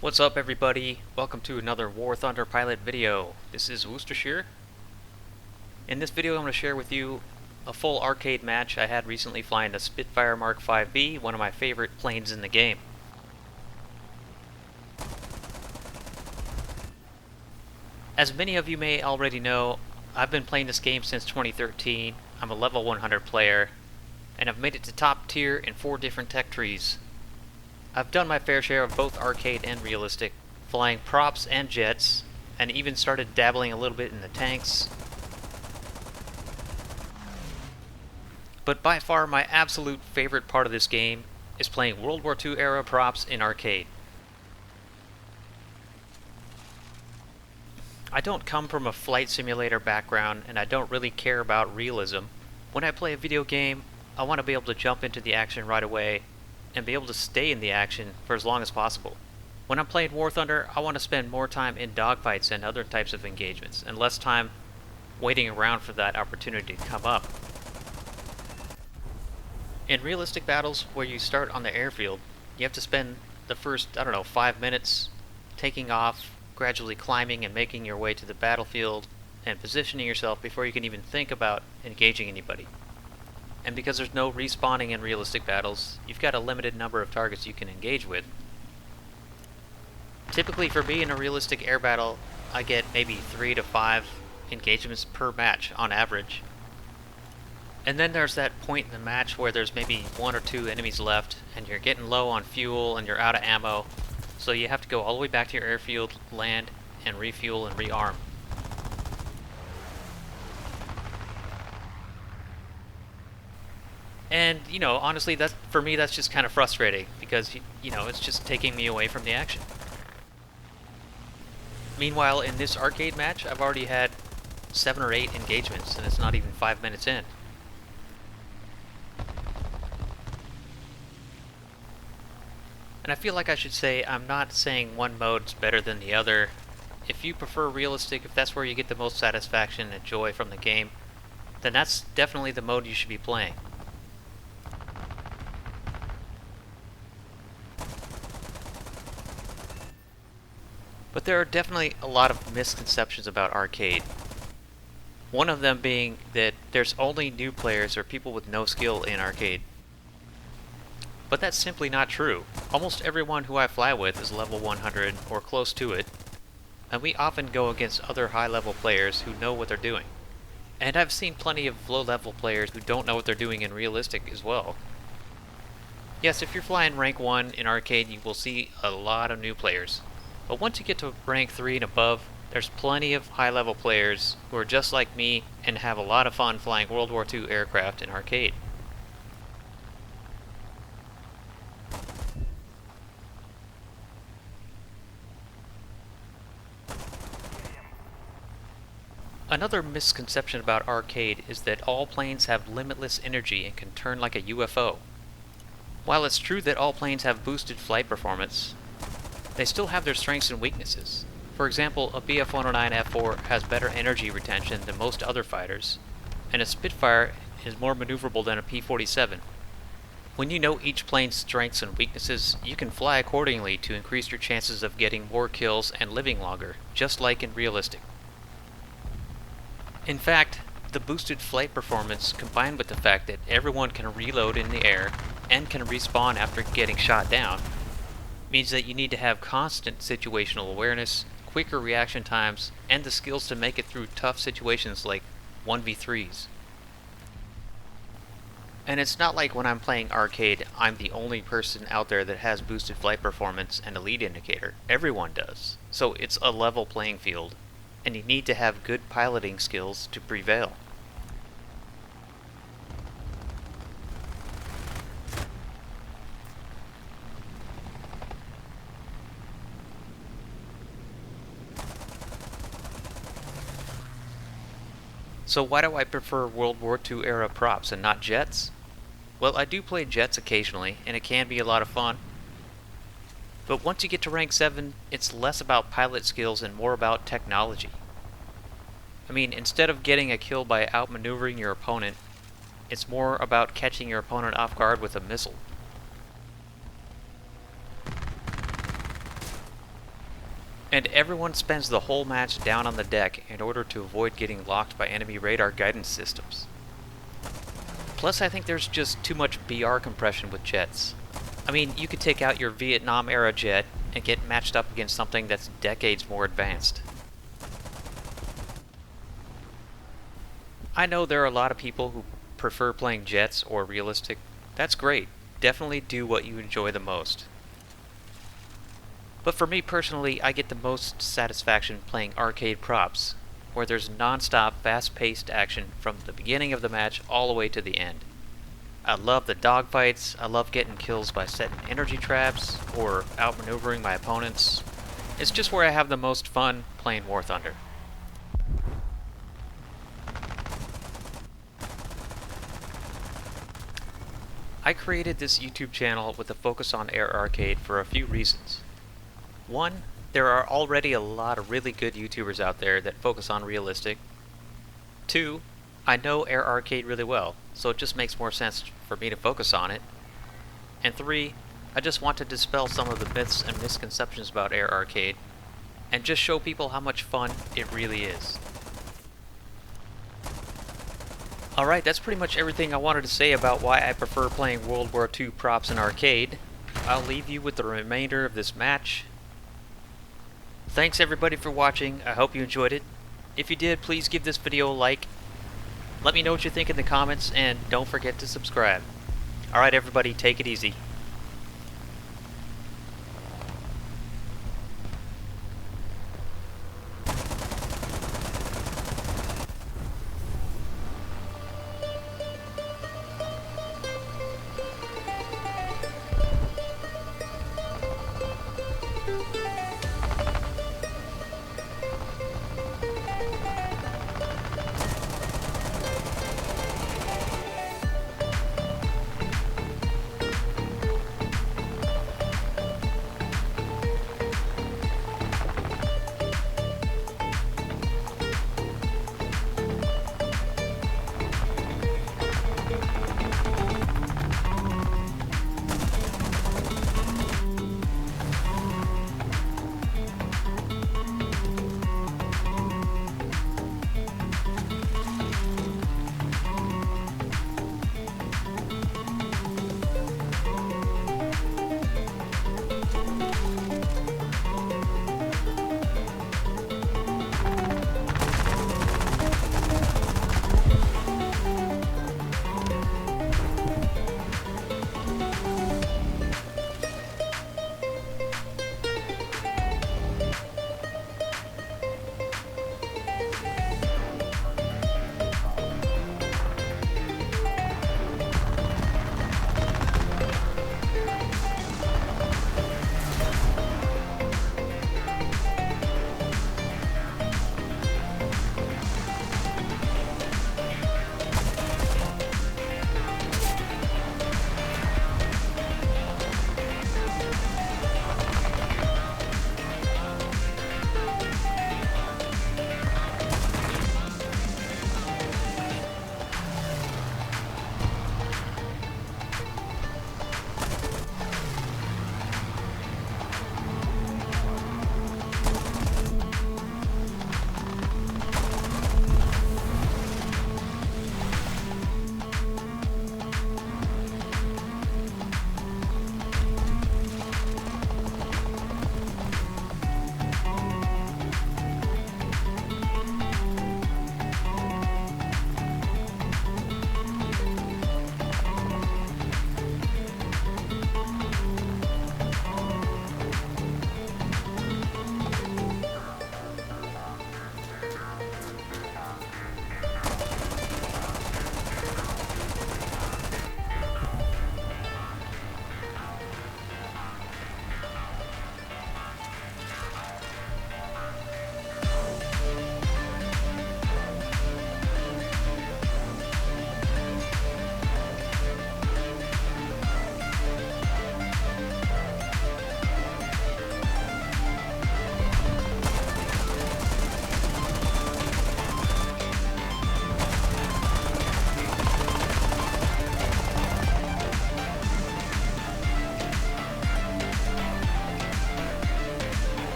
What's up everybody? Welcome to another WarThunder pilot video. This is Worcestershire. In this video I'm going to share with you a full arcade match I had recently flying the Spitfire Mark 5B, one of my favorite planes in the game. As many of you may already know, I've been playing this game since 2013. I'm a level 100 player, and I've made it to top tier in 4 different tech trees. I've done my fair share of both arcade and realistic, flying props and jets, and even started dabbling a little bit in the tanks. But by far my absolute favorite part of this game is playing World War II era props in arcade. I don't come from a flight simulator background, and I don't really care about realism. When I play a video game, I want to be able to jump into the action right away and be able to stay in the action for as long as possible. When I'm playing WarThunder, I want to spend more time in dogfights and other types of engagements, and less time waiting around for that opportunity to come up. In realistic battles where you start on the airfield, you have to spend the first, 5 minutes taking off, gradually climbing and making your way to the battlefield, and positioning yourself before you can even think about engaging anybody. And because there's no respawning in realistic battles, you've got a limited number of targets you can engage with. Typically for me in a realistic air battle, I get maybe 3 to 5 engagements per match on average. And then there's that point in the match where there's maybe 1 or 2 enemies left, and you're getting low on fuel and you're out of ammo, so you have to go all the way back to your airfield, land, and refuel and rearm. And, honestly, for me that's just kind of frustrating, because, it's just taking me away from the action. Meanwhile, in this arcade match, I've already had 7 or 8 engagements, and it's not even 5 minutes in. And I feel like I should say I'm not saying one mode's better than the other. If you prefer realistic, if that's where you get the most satisfaction and joy from the game, then that's definitely the mode you should be playing. But there are definitely a lot of misconceptions about arcade. One of them being that there's only new players or people with no skill in arcade. But that's simply not true. Almost everyone who I fly with is level 100 or close to it, and we often go against other high-level players who know what they're doing. And I've seen plenty of low-level players who don't know what they're doing in realistic as well. Yes, if you're flying rank 1 in arcade, you will see a lot of new players. But once you get to rank 3 and above, there's plenty of high-level players who are just like me and have a lot of fun flying World War II aircraft in arcade. Another misconception about arcade is that all planes have limitless energy and can turn like a UFO. While it's true that all planes have boosted flight performance, they still have their strengths and weaknesses. For example, a Bf-109F4 has better energy retention than most other fighters, and a Spitfire is more maneuverable than a P-47. When you know each plane's strengths and weaknesses, you can fly accordingly to increase your chances of getting more kills and living longer, just like in realistic. In fact, the boosted flight performance combined with the fact that everyone can reload in the air and can respawn after getting shot down means that you need to have constant situational awareness, quicker reaction times, and the skills to make it through tough situations like 1v3s. And it's not like when I'm playing arcade, I'm the only person out there that has boosted flight performance and a lead indicator. Everyone does. So it's a level playing field, and you need to have good piloting skills to prevail. So why do I prefer World War II era props and not jets? Well, I do play jets occasionally, and it can be a lot of fun. But once you get to rank 7, it's less about pilot skills and more about technology. I mean, instead of getting a kill by outmaneuvering your opponent, it's more about catching your opponent off guard with a missile. and everyone spends the whole match down on the deck in order to avoid getting locked by enemy radar guidance systems. Plus, I think there's just too much BR compression with jets. I mean, you could take out your Vietnam-era jet and get matched up against something that's decades more advanced. I know there are a lot of people who prefer playing jets or realistic. That's great. Definitely do what you enjoy the most. But for me personally, I get the most satisfaction playing arcade props, where there's non-stop, fast-paced action from the beginning of the match all the way to the end. I love the dogfights, I love getting kills by setting energy traps, or outmaneuvering my opponents. It's just where I have the most fun playing WarThunder. I created this YouTube channel with a focus on Air Arcade for a few reasons. One, there are already a lot of really good YouTubers out there that focus on realistic. Two, I know Air Arcade really well, so it just makes more sense for me to focus on it. And three, I just want to dispel some of the myths and misconceptions about Air Arcade, and just show people how much fun it really is. Alright, that's pretty much everything I wanted to say about why I prefer playing World War II props in arcade. I'll leave you with the remainder of this match. Thanks everybody for watching, I hope you enjoyed it. If you did, please give this video a like. Let me know what you think in the comments, and don't forget to subscribe. Alright everybody, take it easy.